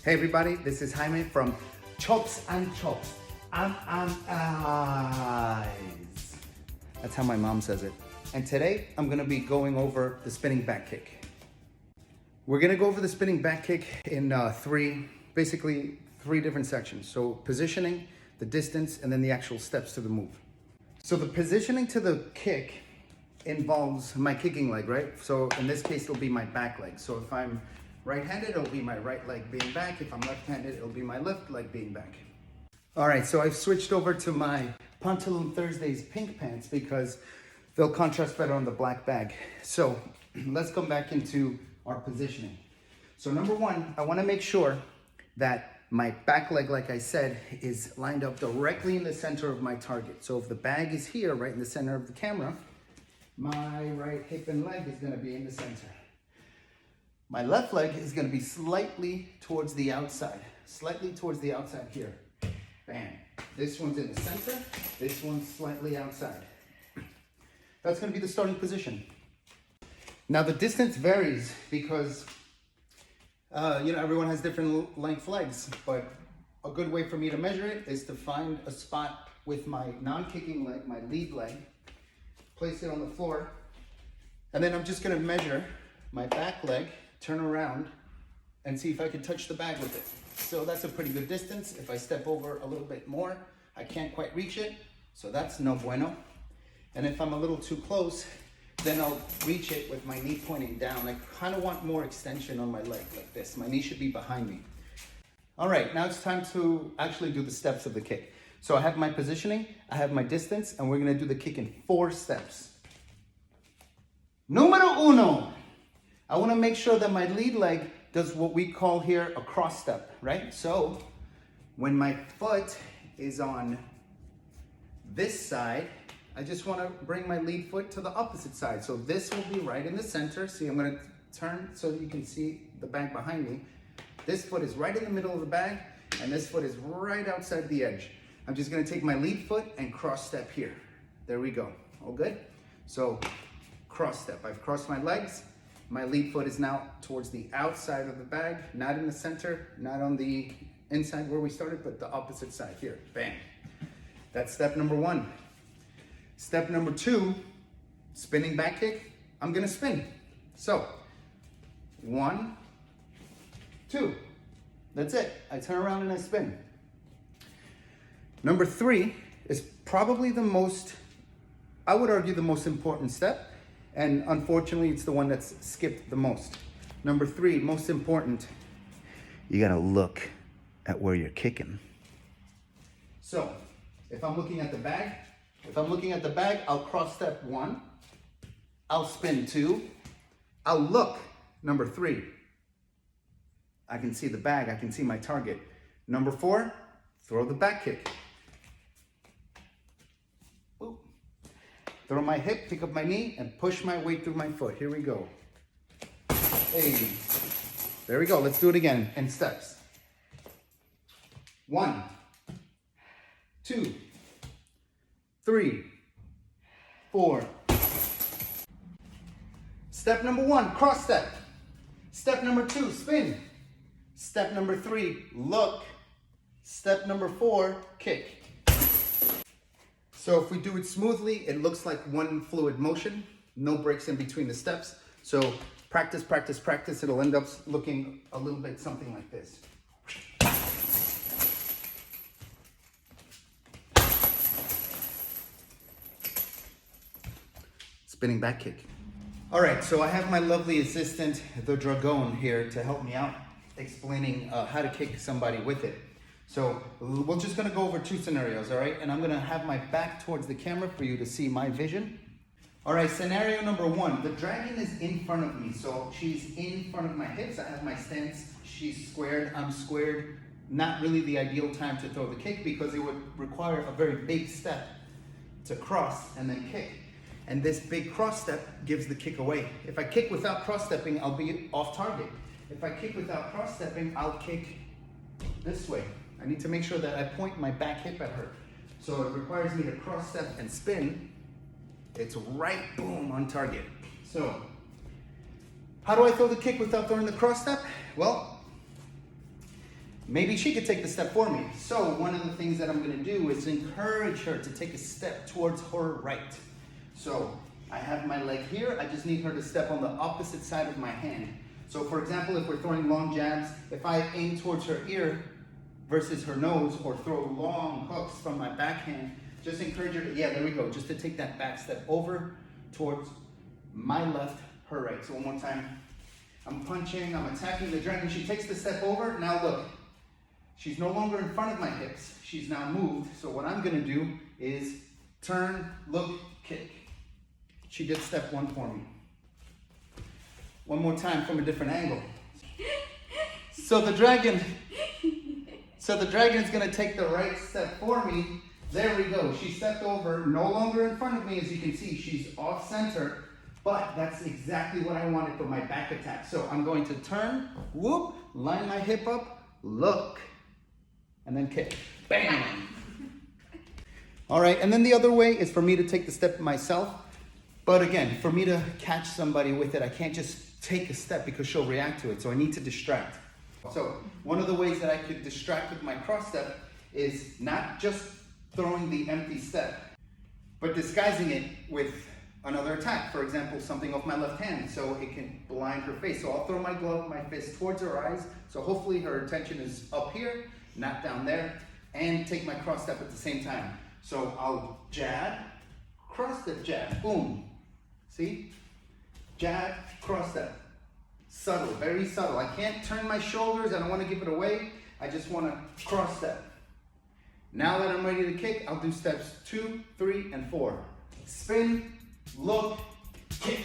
Hey everybody, this is Jaime from Chops and Chops. Eyes. That's how my mom says it. And today I'm gonna be going over the spinning back kick. We're gonna go over the spinning back kick in three different sections. So positioning, the distance, and then the actual steps to the move. So the positioning to the kick involves my kicking leg, right? So in this case, it'll be my back leg. So if I'm right-handed, it'll be my right leg being back. If I'm left-handed, it'll be my left leg being back. All right, so I've switched over to my Pantaloon Thursdays pink pants because they'll contrast better on the black bag. So let's come back into our positioning. So number one, I wanna make sure that my back leg, like I said, is lined up directly in the center of my target. So if the bag is here, right in the center of the camera, my right hip and leg is gonna be in the center. My left leg is gonna be slightly towards the outside here. Bam. This one's in the center, this one's slightly outside. That's gonna be the starting position. Now the distance varies because everyone has different length legs, but a good way for me to measure it is to find a spot with my non-kicking leg, my lead leg, place it on the floor, and then I'm just gonna measure my back leg, turn around, and see if I can touch the bag with it. So that's a pretty good distance. If I step over a little bit more, I can't quite reach it, so that's no bueno. And if I'm a little too close, then I'll reach it with my knee pointing down. I kind of want more extension on my leg like this. My knee should be behind me. All right, now it's time to actually do the steps of the kick. So I have my positioning, I have my distance, and we're gonna do the kick in 4 steps. Numero uno. I wanna make sure that my lead leg does what we call here a cross step, right? So when my foot is on this side, I just wanna bring my lead foot to the opposite side. So this will be right in the center. See, I'm gonna turn so you can see the bag behind me. This foot is right in the middle of the bag, and this foot is right outside the edge. I'm just gonna take my lead foot and cross step here. There we go, all good? So cross step, I've crossed my legs. My lead foot is now towards the outside of the bag, not in the center, not on the inside where we started, but the opposite side here, bang. That's step number one. Step number 2, spinning back kick, I'm gonna spin. So, 1, 2, that's it. I turn around and I spin. Number 3 is probably the most, I would argue the most important step, and unfortunately it's the one that's skipped the most. Number 3, most important, you gotta look at where you're kicking. So, if I'm looking at the bag, I'll cross step 1, I'll spin 2, I'll look, number 3. I can see the bag, I can see my target. Number 4, throw the back kick. Ooh. Throw my hip, pick up my knee, and push my weight through my foot. Here we go. Hey, there we go, let's do it again in steps. 1, 2, 3, 4. Step number 1, cross step. Step number 2, spin. Step number 3, look. Step number 4, kick. So if we do it smoothly, it looks like one fluid motion, no breaks in between the steps. So practice, practice, practice. It'll end up looking a little bit something like this. Spinning back kick. All right, so I have my lovely assistant, the Dragon, here to help me out, explaining how to kick somebody with it. So we're just gonna go over 2 scenarios, all right? And I'm gonna have my back towards the camera for you to see my vision. All right, scenario number 1, the dragon is in front of me. So she's in front of my hips, I have my stance, she's squared, I'm squared. Not really the ideal time to throw the kick because it would require a very big step to cross and then kick. And this big cross step gives the kick away. If I kick without cross stepping, I'll be off target. If I kick without cross stepping, I'll kick this way. I need to make sure that I point my back hip at her. So it requires me to cross step and spin. It's right, boom, on target. So how do I throw the kick without throwing the cross step? Well, maybe she could take the step for me. So one of the things that I'm gonna do is encourage her to take a step towards her right. So I have my leg here, I just need her to step on the opposite side of my hand. So for example, if we're throwing long jabs, if I aim towards her ear versus her nose, or throw long hooks from my backhand, just encourage her to, yeah, there we go, just to take that back step over towards my left, her right. So one more time. I'm punching, I'm attacking the dragon. She takes the step over. Now look, she's no longer in front of my hips. She's now moved. So what I'm gonna do is turn, look, kick. She did step one for me. One more time from a different angle. So the dragon is gonna take the right step for me. There we go. She stepped over, no longer in front of me. As you can see, she's off center, but that's exactly what I wanted for my back attack. So I'm going to turn, whoop, line my hip up, look, and then kick. Bam! All right, and then the other way is for me to take the step myself. But again, for me to catch somebody with it, I can't just take a step because she'll react to it. So I need to distract. So one of the ways that I could distract with my cross step is not just throwing the empty step, but disguising it with another attack. For example, something off my left hand so it can blind her face. So I'll throw my glove, my fist towards her eyes. So hopefully her attention is up here, not down there, and take my cross step at the same time. So I'll jab, cross step, jab, boom. See? Jab, cross step. Subtle, very subtle. I can't turn my shoulders, I don't want to give it away. I just want to cross step. Now that I'm ready to kick, I'll do steps 2, 3, and 4. Spin, look, kick.